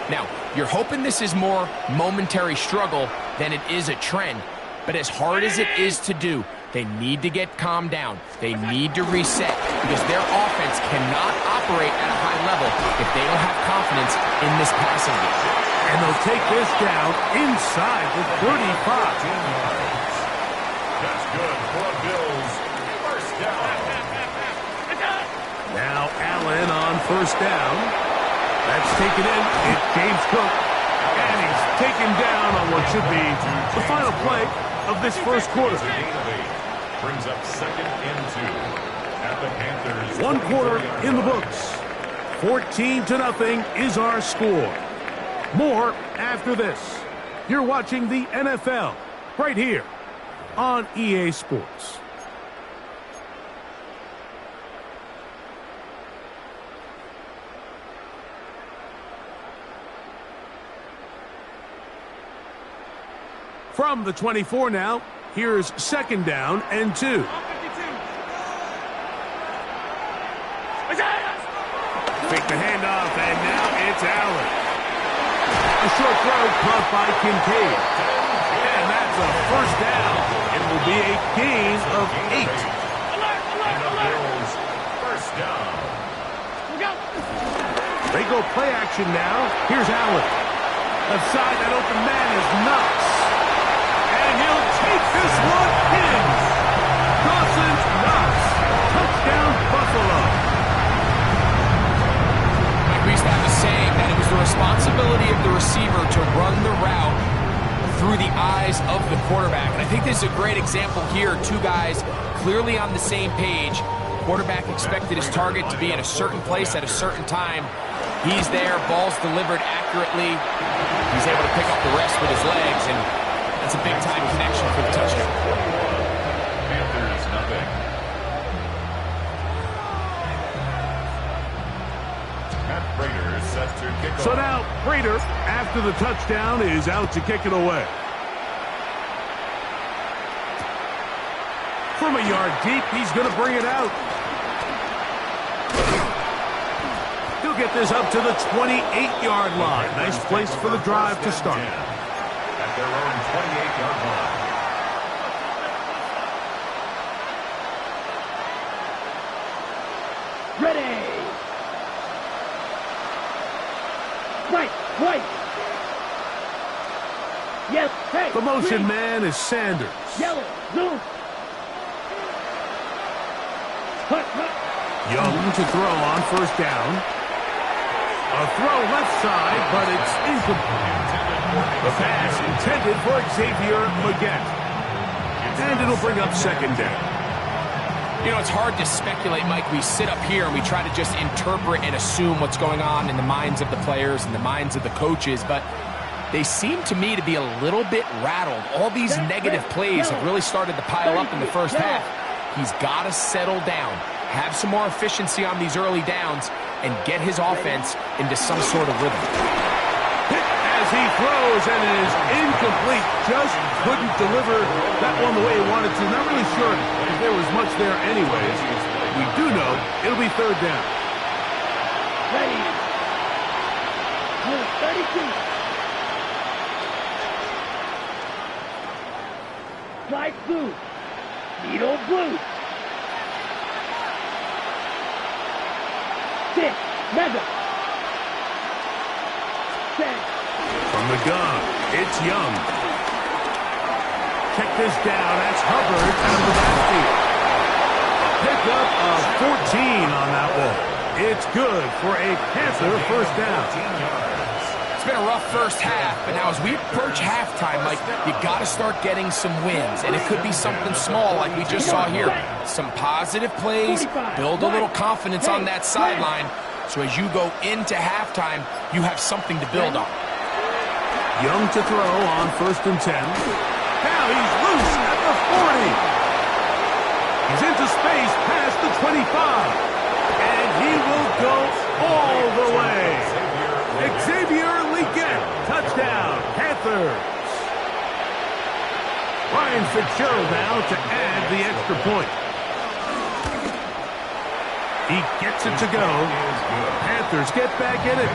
Now, you're hoping this is more momentary struggle than it is a trend. But as hard as it is to do, they need to get calmed down. They need to reset because their offense cannot operate at a high level if they don't have confidence in this passing game. And they'll take this down inside the 35. That's good for Bills. First down. Now Allen on first down. That's taken in. It's James Cook. And he's taken down on what should be the final play of this first quarter. Brings up 2nd and 2 at the Panthers. One quarter in the books. 14-0 is our score. More after this. You're watching the NFL right here on EA Sports. From the 24 now, here's 2nd down and 2. Fake the handoff, and now it's Allen. A short throw caught by Kincaid. And that's a first down. It will be a gain of 8. First down. They go play action now. Here's Allen. Left side, that open man is Knox. And he'll take this one in. Dawson Knox. Touchdown, Buffalo. We used to have a saying that it was the responsibility of the receiver to run the route through the eyes of the quarterback. And I think this is a great example here. Two guys clearly on the same page. Quarterback expected his target to be in a certain place at a certain time. He's there, ball's delivered accurately. He's able to pick up the rest with his legs, and that's a big-time connection for the touchdown. Panthers, nothing. Matt Prater set to kick off. So now, Prater, after the touchdown, is out to kick it away. From a yard deep, he's going to bring it out. He'll get this up to the 28-yard line. Nice place for the drive to start. At their own 28-yard line. Ready. Right. Yes, hey. The motion green. man is Sanders. Yellow, blue. Hut. Young to throw on first down. A throw left side, but it's incomplete. The pass intended for Xavier Leggett. And it'll bring up 2nd down. You know, it's hard to speculate, Mike. We sit up here and we try to just interpret and assume what's going on in the minds of the players and the minds of the coaches, but they seem to me to be a little bit rattled. All these negative plays have really started to pile up in the first half. He's got to settle down, have some more efficiency on these early downs, and get his offense into some sort of rhythm. As he throws, and it is incomplete. Just couldn't deliver that one the way he wanted to. Not really sure if there was much there anyways. We do know it'll be 3rd down. Ready. 32. Light blue. Needle blue. 6. Mega. 10. From the gun, it's Young. Check this down. That's Hubbard out of the backfield. Pickup of 14 on that one. It's good for a Panther first down. It's been a rough first half, but now as we approach halftime, Mike, you got to start getting some wins, and it could be something small like we just saw here. Some positive plays, build a little confidence on that sideline, so as you go into halftime, you have something to build on. Young to throw on 1st and 10. Now he's loose at the 40. He's into space past the 25. And he will go all the way. Xavier Leggett, touchdown, Panthers. Ryan Fitzgerald now to add the extra point. He gets it to go. Panthers get back in it.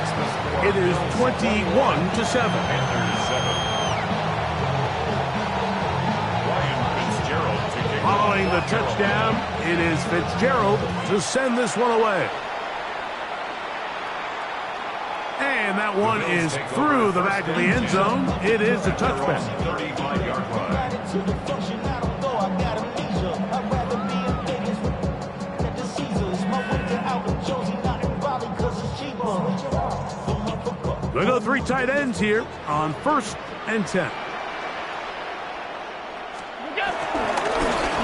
It is 21-7. Panthers 7. Ryan Fitzgerald to kick Following the touchdown, it is Fitzgerald to send this one away. And that one is through the back of the end zone. It is a touchback. 35-yard line. We'll go 3 tight ends here on 1st and 10.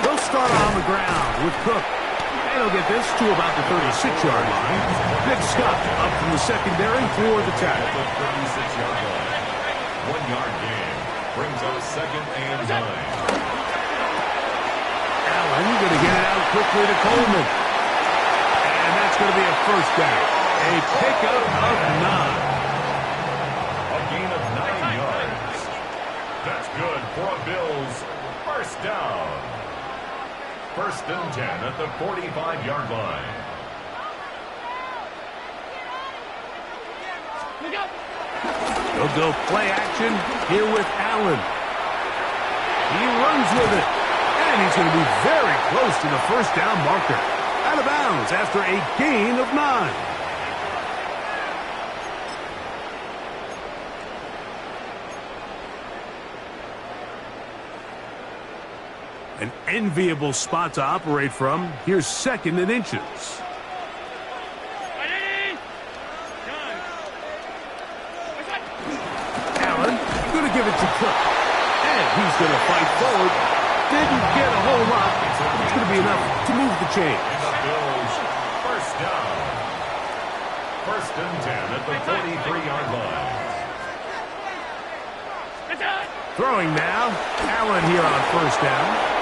They'll start on the ground with Cook. And he'll get this to about the 36-yard line. Nick Scott up from the secondary for the tackle. 36-yard line. 1-yard gain. Brings up 2nd and 9. Allen going to get it out quickly to Coleman. And that's going to be a first down. A pickup of 9. A gain of 9 yards. That's good for a Bills first down. 1st and 10 at the 45-yard line. They'll go play action here with Allen. He runs with it. And he's going to be very close to the first down marker. Out of bounds after a gain of 9. An enviable spot to operate from. Here's 2nd and inches. Allen going to give it to Cook. And he's going to fight forward. Didn't get a whole lot. It's going to be enough to move the chains. And the Bills first down. 1st and 10 at the 43-yard line. Throwing now. Allen here on 1st down.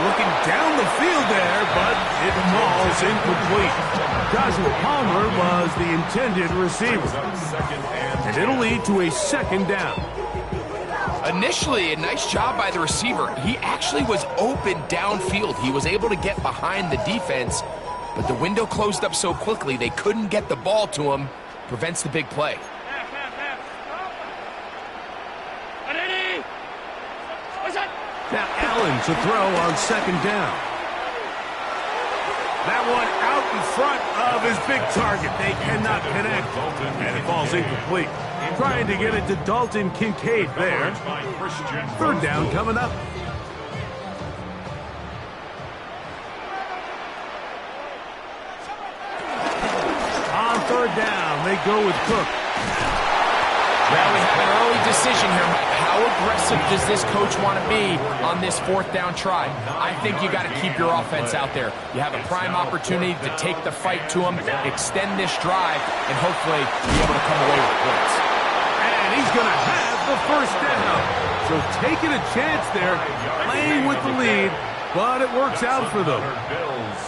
Looking down the field there, but it falls incomplete. Joshua Palmer was the intended receiver. And it'll lead to a 2nd down. Initially, a nice job by the receiver. He actually was open downfield. He was able to get behind the defense, but the window closed up so quickly they couldn't get the ball to him. Prevents the big play. Now Allen to throw on 2nd down. That one out in front of his big target. They cannot connect. And it falls incomplete. Trying to get it to Dalton Kincaid there. 3rd down coming up. On 3rd down, they go with Cook. Now we have an early decision here, Mike. How aggressive does this coach want to be on this 4th down try? I think you got to keep your offense out there. You have a prime opportunity to take the fight to him, extend this drive, and hopefully be able to come away with points. And he's going to have the first down. So taking a chance there, playing with the lead, but it works out for them. Bills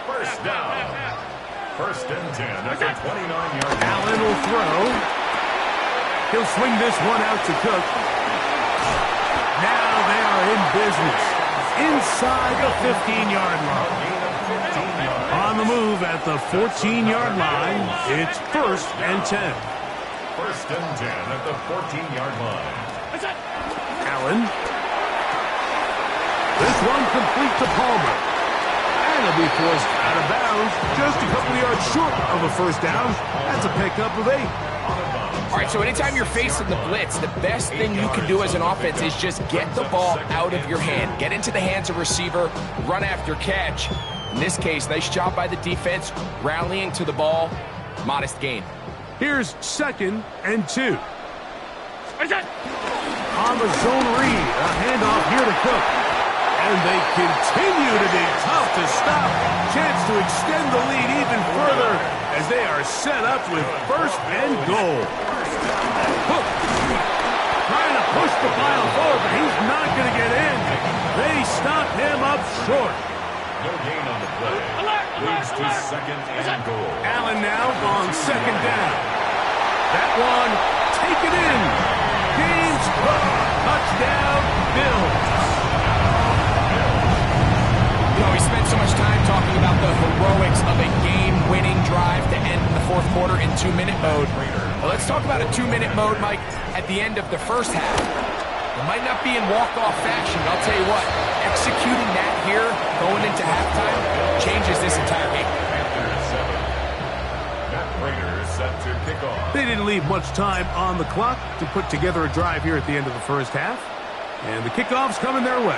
first down. 1st and 10 at the 29-yard line. Allen will throw. He'll swing this one out to Cook. Now they are in business. Inside the 15-yard line. On the move at the 14-yard line, it's 1st and 10. 1st and 10 at the 14-yard line. Allen. This one complete to Palmer. And he'll be forced out of bounds. Just a couple of yards short of a first down. That's a pickup of 8. All right, so anytime you're facing the blitz, the best thing you can do as an offense is just get the ball out of your hand. Get into the hands of receiver, run after catch. In this case, nice job by the defense, rallying to the ball, modest gain. Here's 2nd and 2. On the zone read, a handoff here to Cook. And they continue to be tough to stop. Chance to extend the lead even further as they are set up with 1st and goal. Cook trying to push the pile forward, but he's not going to get in. They stop him up short. No gain on the play. Leads to 2nd and goal. Allen now on 2nd down. That one taken in. James Cook, touchdown, Bills. You know, we spent so much time talking talking about the heroics of a game-winning drive to end the fourth quarter in 2-minute mode. Well, let's talk about a 2-minute mode, Mike, at the end of the first half. It might not be in walk-off fashion, but I'll tell you what, executing that here, going into halftime, changes this entire game. Set to kick off. They didn't leave much time on the clock to put together a drive here at the end of the first half. And the kickoff's coming their way.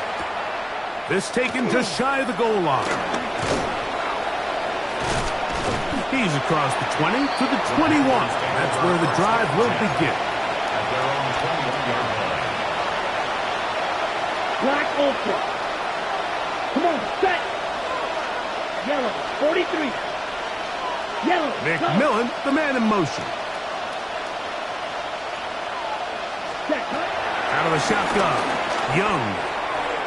This taken just shy of the goal line. He's across the 20 to the 21. That's where the drive will begin. At their own 21-yard line. Black ultra. Come on, set. Yellow, 43. Yellow, McMillan, the man in motion. set, cut. Out of the shotgun. Young.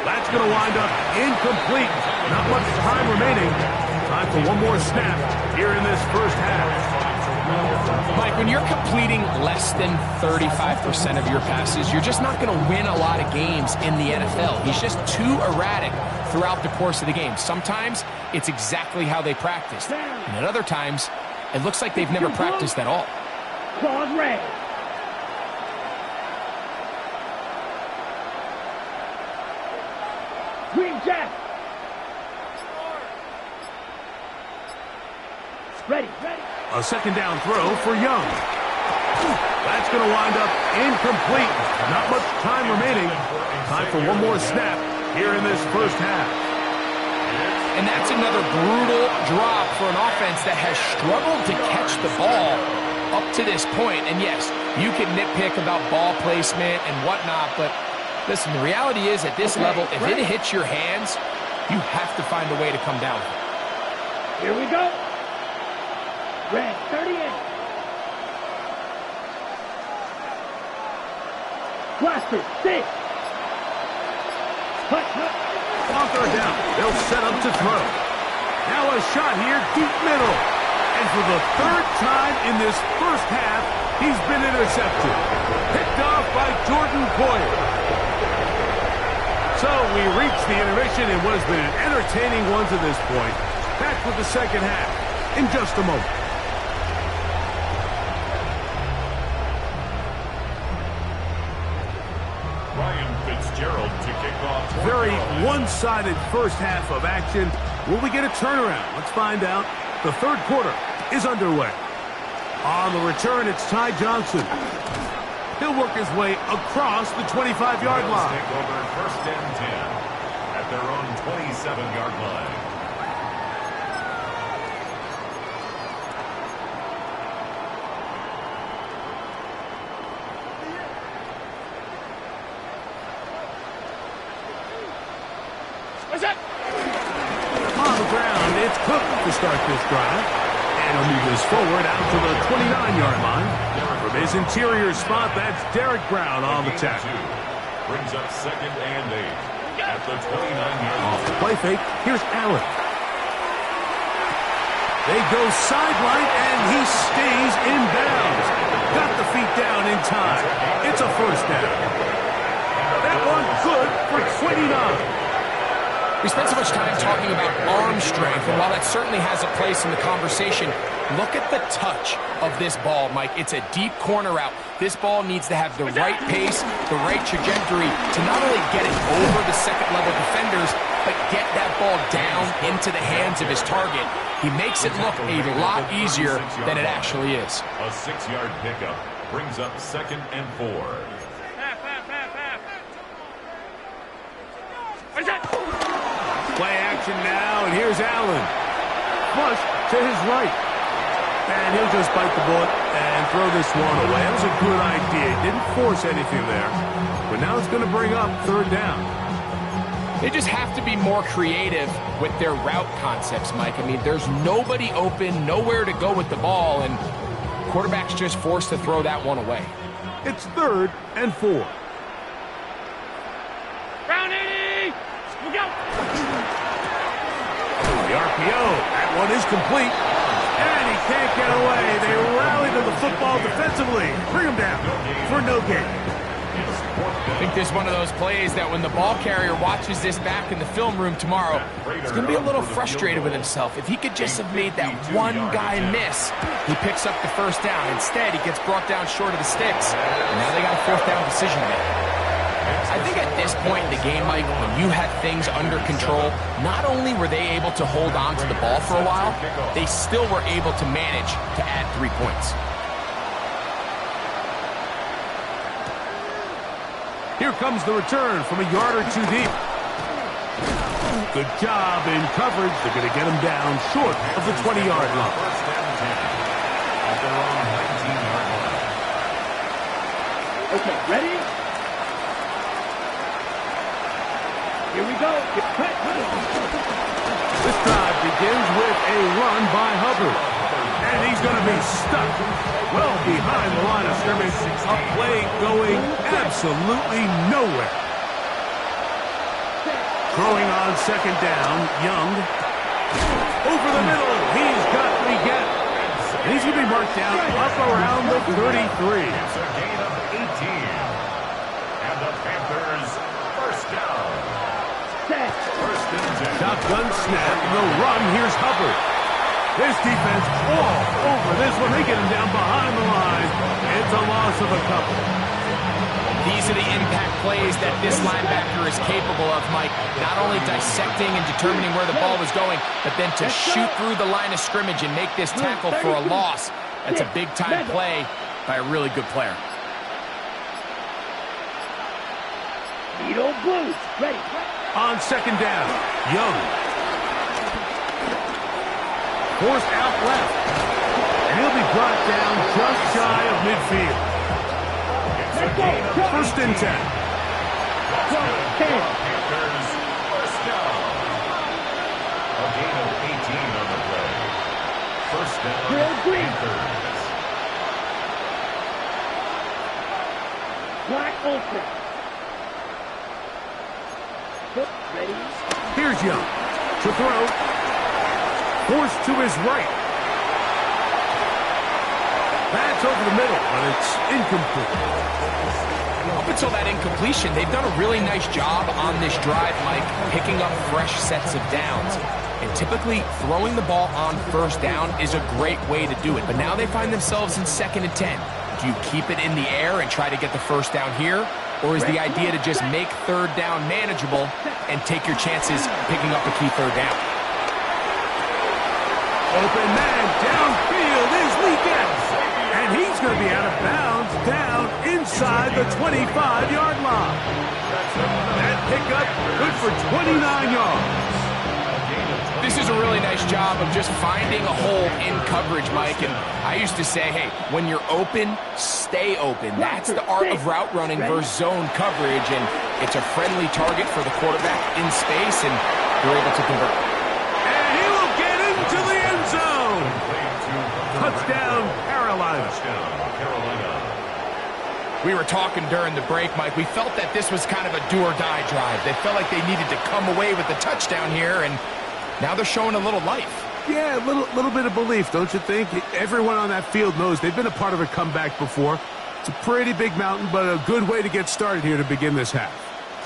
That's going to wind up incomplete. Not much time remaining. Time for one more snap here in this first half. Mike, when you're completing less than 35% of your passes, you're just not going to win a lot of games in the NFL. He's just too erratic throughout the course of the game. Sometimes it's exactly how they practiced. And at other times, it looks like they've never practiced at all. Claws red. Green jack. Ready, ready. A second down throw for Young. That's going to wind up incomplete. Not much time remaining. Time for one more snap here in this first half. And that's another brutal drop for an offense that has struggled to catch the ball up to this point. And yes, you can nitpick about ball placement and whatnot, but listen, the reality is at this level, if it hits your hands, you have to find a way to come down. Here we go. Red, 38. Blaster, 6. Cut, cut. On third down, they'll set up to throw. Now a shot here, deep middle. And for the third time in this first half, he's been intercepted. Picked off by Jordan Poyer. So we reach the intermission in what has been an entertaining one to this point. Back with the second half in just a moment. Fitzgerald to kick off. Very one-sided first half of action. Will we get a turnaround? Let's find out. The third quarter is underway. On the return, it's Ty Johnson. He'll work his way across the 25-yard line. Take over first and 10 at their own 27-yard line. On the ground, it's Cook to start this drive. And he'll move this forward out to the 29-yard line. From his interior spot, that's Derek Brown on the tackle. Brings up second and 8 at the 29-yard line. Play fake, here's Allen. They go sideline, and he stays in bounds. Got the feet down in time. It's a first down. That one good for 29. We spent so much time talking about arm strength, and while that certainly has a place in the conversation, look at the touch of this ball, Mike. It's a deep corner route. This ball needs to have the right pace, the right trajectory to not only get it over the second-level defenders, but get that ball down into the hands of his target. He makes it look a lot easier than it actually is. A 6-yard pickup brings up second and 4. Play action now, and here's Allen. Flush to his right. And he'll just bite the bullet and throw this one away. That was a good idea. Didn't force anything there. But now it's going to bring up third down. They just have to be more creative with their route concepts, Mike. I mean, there's nobody open, nowhere to go with the ball, and quarterback's just forced to throw that one away. It's third and 4. Round 80. Look out. The RPO. That one is complete. And he can't get away. They rally to the football defensively. Bring him down for no gain. It's 4th down. think this is one of those plays that when the ball carrier watches this back in the film room tomorrow, he's going to be a little frustrated with himself. If he could just have made that one guy miss, he picks up the first down. Instead, he gets brought down short of the sticks, and now they got a fourth down decision to make. I think at this point in the game, Mike, when you had things under control, not only were they able to hold on to the ball for a while, they still were able to manage to add 3 points. Here comes the return from a yard or two deep. Good job in coverage. They're going to get him down short of the 20-yard line. First and 10 at their own 19-yard line. Okay, ready? Here we go. This drive begins with a run by Hubbard. And he's going to be stuck well behind the line of scrimmage. A play going absolutely nowhere. Throwing on second down, Young. Over the middle, he's got Leggett. And he's going to be marked down up around the 33. It's a gain of 18. And the Panthers first down. First and 10. Shotgun snap, the run, here's Hubbard. This defense all over this one. They get him down behind the line. It's a loss of a couple. These are the impact plays that this linebacker is capable of, Mike. Not only dissecting and determining where the ball was going, but then to shoot through the line of scrimmage and make this tackle for a loss. That's a big-time play by a really good player. Needle Blues, ready. On second down, Young. Forced out left. And he'll be brought down just shy of midfield. First and 10. Panthers first down. A gain of 18 on the play. First down, Panthers. Black Ultra. Ready? Here's Young to throw. Forced to his right. That's over the middle, but it's incomplete. Up until that incompletion, they've done a really nice job on this drive, Mike, picking up fresh sets of downs. And typically, throwing the ball on first down is a great way to do it. But now they find themselves in 2nd and 10. Do you keep it in the air and try to get the first down here? Or is the idea to just make third down manageable and take your chances picking up a key third down? Open man downfield is Leggett. And he's going to be out of bounds down inside the 25-yard line. That pickup good for 29 yards. This is a really nice job of just finding a hole in coverage, Mike. And I used to say, hey, when you're open, stay open. That's the art of route running versus zone coverage. And it's a friendly target for the quarterback in space, and they're able to convert. And he will get into the end zone. Touchdown, Carolina. We were talking during the break, Mike. We felt that this was kind of a do-or-die drive. They felt like they needed to come away with the touchdown here, and now they're showing a little life. Yeah, a little bit of belief, don't you think? Everyone on that field knows they've been a part of a comeback before. It's a pretty big mountain, but a good way to get started here to begin this half.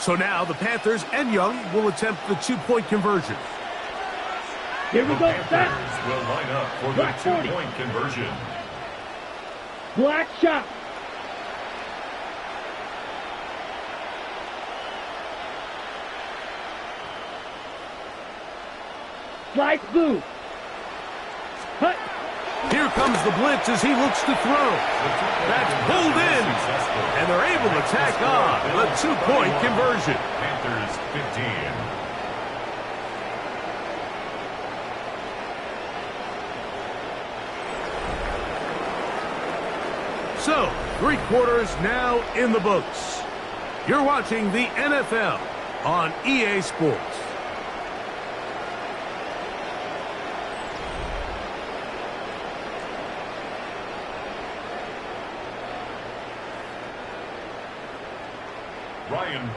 So now the Panthers and Young will attempt the two-point conversion. Here we go. Panthers will line up for the two-point conversion. Black shot. Slice blue. Cut. Here comes the blitz as he looks to throw. That's pulled in. And they're able to tack on the two-point conversion. Panthers 15. So, 3 quarters now in the books. You're watching the NFL on EA Sports.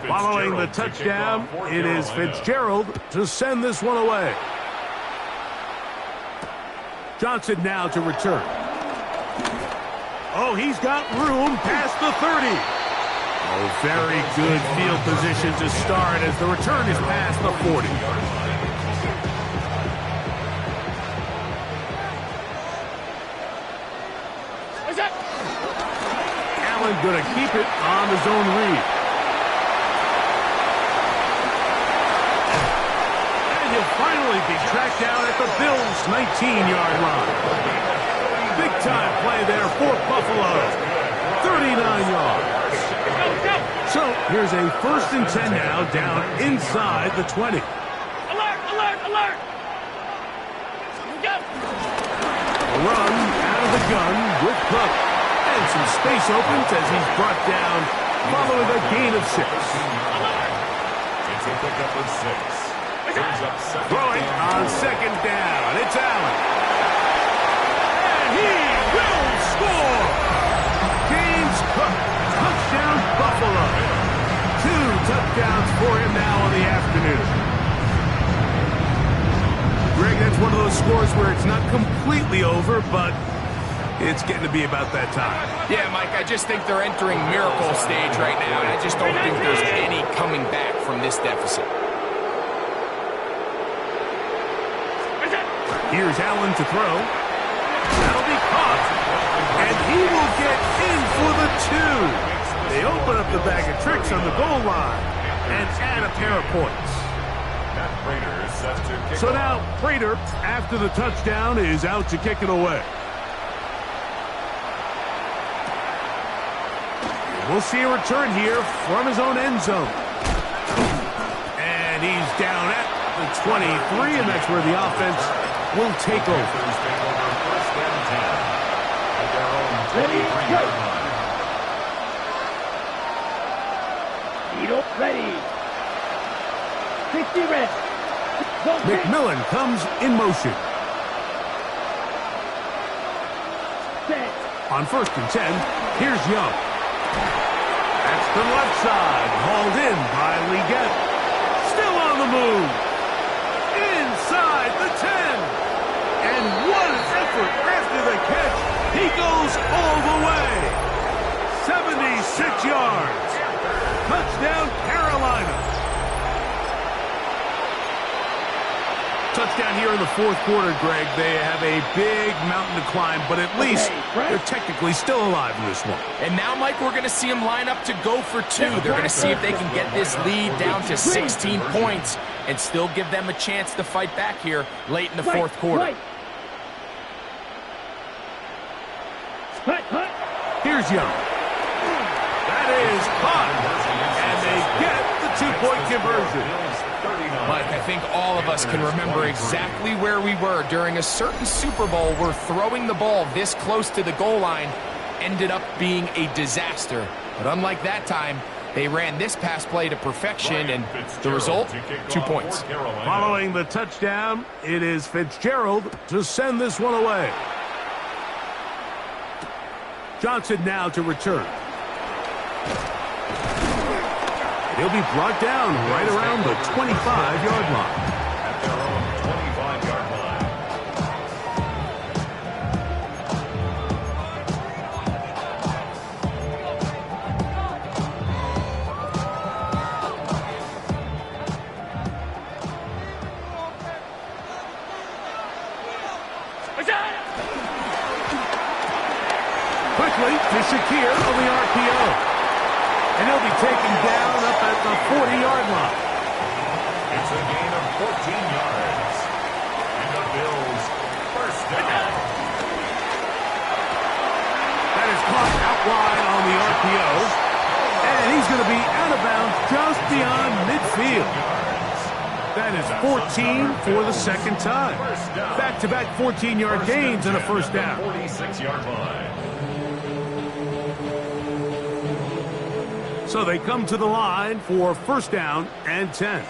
Following the touchdown, it is Fitzgerald to send this one away. Johnson now to return. Oh, he's got room past the 30. Oh, very good field position to start as the return is past the 40. Allen going to keep it on the zone read. And he'll finally be tracked down at the Bills' 19-yard line. Big-time play there for Buffalo. 39 yards. So here's a 1st and 10 now, down inside the 20. Alert, alert, alert! A run out of the gun with Cook. And some space opens as he's brought down following a gain of 6. It's a pickup of 6. Brings up second. Throwing on 2nd down. It's Allen. And he will score. James Cook. Touchdown Buffalo. 2 touchdowns for him now in the afternoon. Greg, that's one of those scores where it's not completely over, but it's getting to be about that time. Yeah, Mike, I just think they're entering miracle stage right now, and I just don't think there's any coming back from this deficit. Here's Allen to throw. That'll be caught. And he will get in for the 2. They open up the bag of tricks on the goal line and add a pair of points. So now Prater, after the touchdown, is out to kick it away. We'll see a return here from his own end zone. And he's down at the 23, and that's where the offense will take over. Ready. 60 red. McMillan comes in motion. Set. On 1st and 10, here's Young. That's the left side, hauled in by Leggett. Still on the move. Inside the 10. And what an effort after the catch. He goes all the way. 76 yards. Touchdown, Carolina. Touchdown here in the 4th quarter, Greg. They have a big mountain to climb, but at least they're technically still alive in this one. And now, Mike, we're going to see them line up to go for 2. They're going to see if they can get this lead down to 16 points and still give them a chance to fight back here late in the 4th quarter. Here's Young. That is caught. And they get the 2-point conversion. Mike, I think all of us can remember exactly where we were during a certain Super Bowl where throwing the ball this close to the goal line ended up being a disaster. But unlike that time, they ran this pass play to perfection, and the result, 2 points. Following the touchdown, it is Fitzgerald to send this one away. Johnson now to return. He'll be brought down right around the 25-yard line. At their own 25-yard line. Quickly to Shakir on the RPO. And he'll be taken down up at the 40-yard line. It's a gain of 14 yards. And the Bills first down. That is caught out wide on the RPO. And he's going to be out of bounds just beyond midfield. That is 14 for the 2nd time. Back-to-back 14-yard gains and a first down. 46-yard line. So they come to the line for 1st down and 10.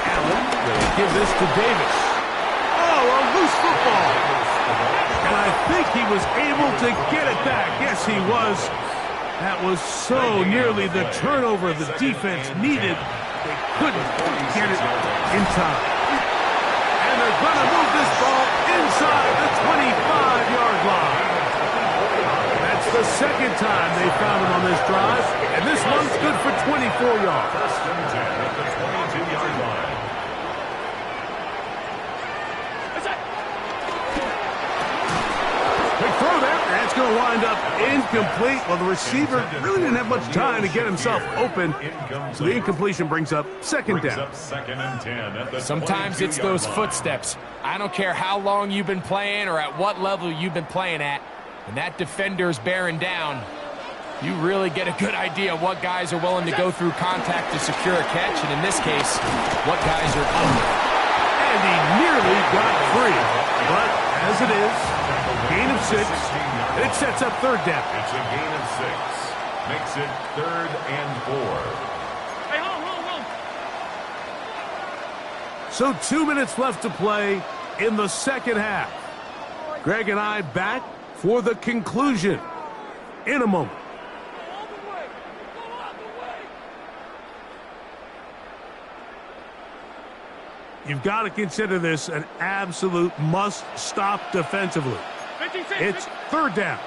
Allen will give this to Davis. Oh, a loose football. And I think he was able to get it back. Yes, he was. That was so nearly the turnover the defense needed. They couldn't get it in time. And they're going to move this ball inside the 25-yard line. That second time they found him on this drive, and this one's good for 24 yards. First and 10 at the 22-yard line. Big throw there. That's going to wind up incomplete. Well, the receiver really didn't have much time to get himself open. So the incompletion brings up second down. Second and 10 at the Sometimes it's those footsteps. I don't care how long you've been playing or at what level you've been playing at. When that defender's bearing down, you really get a good idea of what guys are willing to go through contact to secure a catch, and in this case, what guys are under. And he nearly got free. But as it is, gain of 6, and it sets up third down. It's a gain of 6. Makes it 3rd and 4. Hey, hold. So 2 minutes left to play in the second half. Greg and I back for the conclusion in a moment. You've got to consider this an absolute must-stop defensively. It's third down.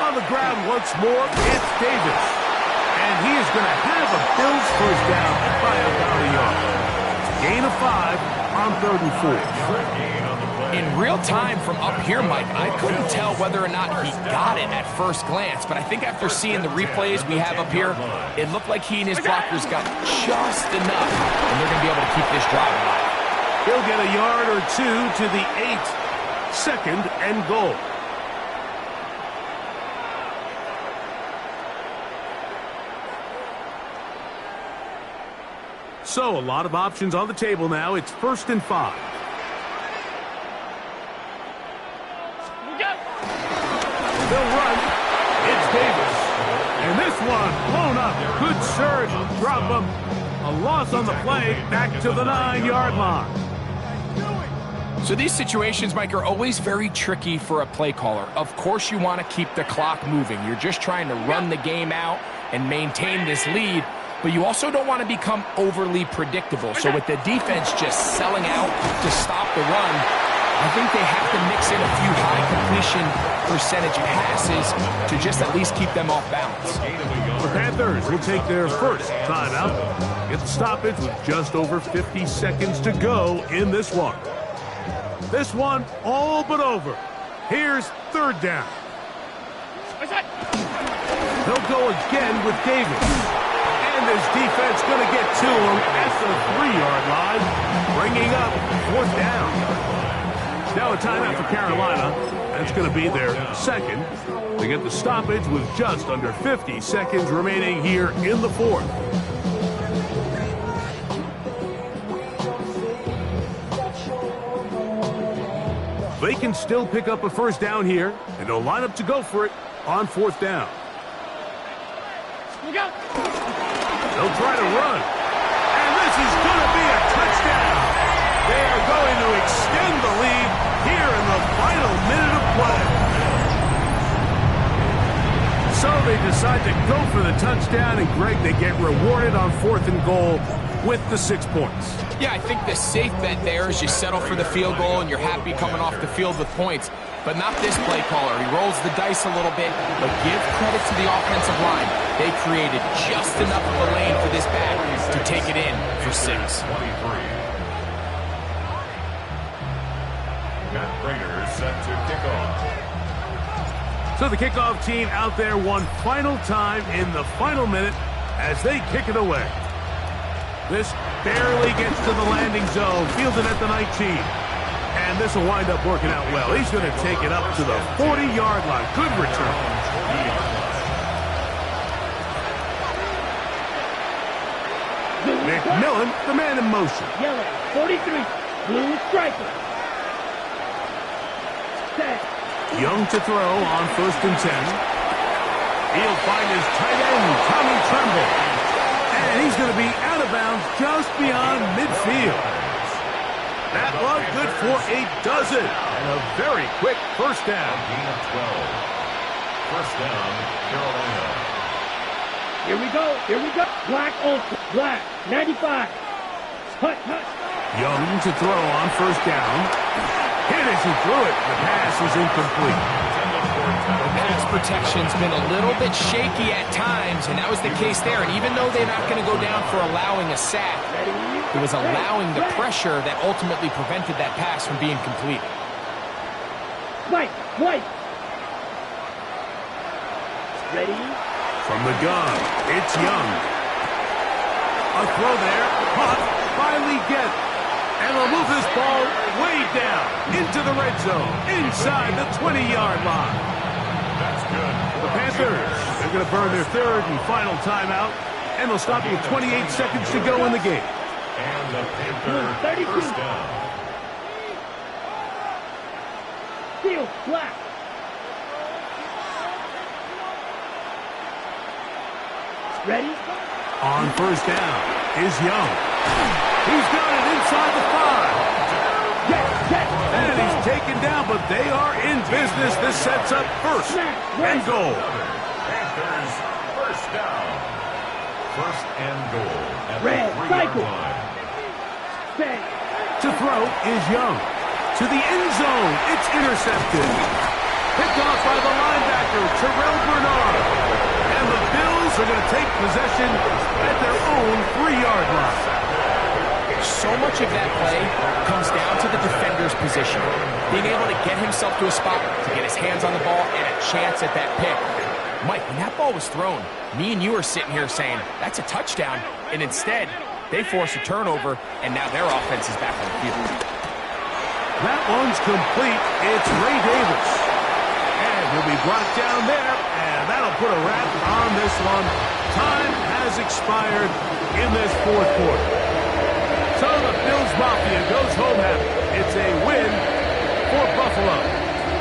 On the ground once more, it's Davis. And he is going to have a Bills first down by about a yard. Gain of 5 on 3rd and 4. In real time from up here, Mike, I couldn't tell whether or not he got it at first glance, but I think after seeing the replays we have up here, it looked like he and his blockers got just enough, and they're going to be able to keep this drive alive. He'll get a yard or 2 to the 8. 2nd and goal. So a lot of options on the table now. It's 1st and 5. They'll run. It's Davis. And this one blown up. Good surge. Drop him. A loss on the play. Back to the 9-yard line. So these situations, Mike, are always very tricky for a play caller. Of course you want to keep the clock moving. You're just trying to run the game out and maintain this lead, but you also don't want to become overly predictable. So with the defense just selling out to stop the run, I think they have to mix in a few high completion percentage passes to just at least keep them off balance. The Panthers will take their first timeout. Get the stoppage with just over 50 seconds to go in this one. This one all but over. Here's third down. They'll go again with Davis. And his defense going to get to him at the 3-yard line, bringing up 4th down. Now a timeout for Carolina. That's going to be their second. They get the stoppage with just under 50 seconds remaining here in the 4th. They can still pick up a first down here, and they'll line up to go for it on 4th down. They'll try to run, and this is going to be a touchdown. They are going to extend the lead here in the final minute of play. So they decide to go for the touchdown, and Greg, they get rewarded on 4th and goal with the 6 points. Yeah, I think the safe bet there is you settle for the field goal and you're happy coming off the field with points. But not this play caller. He rolls the dice a little bit, but give credit to the offensive line. They created just enough of a lane for this back to take it in for 6. Matt Prater set to kick off. So the kickoff team out there one final time in the final minute as they kick it away. This barely gets to the landing zone, fielded at the 19. And this will wind up working out well. He's going to take it up to the 40-yard line. Good return. McMillan, the man in motion. Yellow, 43, blue striker. Set. Young to throw on 1st and 10. He'll find his tight end, Tommy Tremble. And he's going to be out of bounds just beyond midfield. That one good for a dozen. And a very quick first down. Gain of 12. First down, Carolina. Here we go. Black ultra, black, 95. Hut. Young to throw on 1st down. Hit as he threw it. The pass was incomplete. Pass protection's been a little bit shaky at times, and that was the case there. And even though they're not going to go down for allowing a sack, it was allowing the pressure that ultimately prevented that pass from being complete. White. Ready? From the gun, it's Young. A throw there, caught by Leggett. And they'll move this ball way down into the red zone, inside the 20-yard line. That's good. The Panthers, they're going to burn their third and final timeout, and they'll stop with 28 seconds to go in the game. And the Panthers first down. Field, black. Ready? On first down is Young. He's got it inside the 5. And he's taken down, but they are in business. This sets up first and goal. Panthers first down. First and goal at the Red 3-yard cycle. line. To throw is Young. To the end zone. It's intercepted. Picked off by the linebacker, Terrell Bernard. And the Bills are going to take possession at their own 3-yard line. So much of that play comes down to the defender's position. Being able to get himself to a spot, to get his hands on the ball, and a chance at that pick. Mike, when that ball was thrown, me and you are sitting here saying, that's a touchdown. And instead, they force a turnover, and now their offense is back on the field. That one's complete. It's Ray Davis. And he'll be brought down there, and that'll put a wrap on this one. Time has expired in this fourth quarter. So the Bills Mafia goes home happy. It's a win for Buffalo.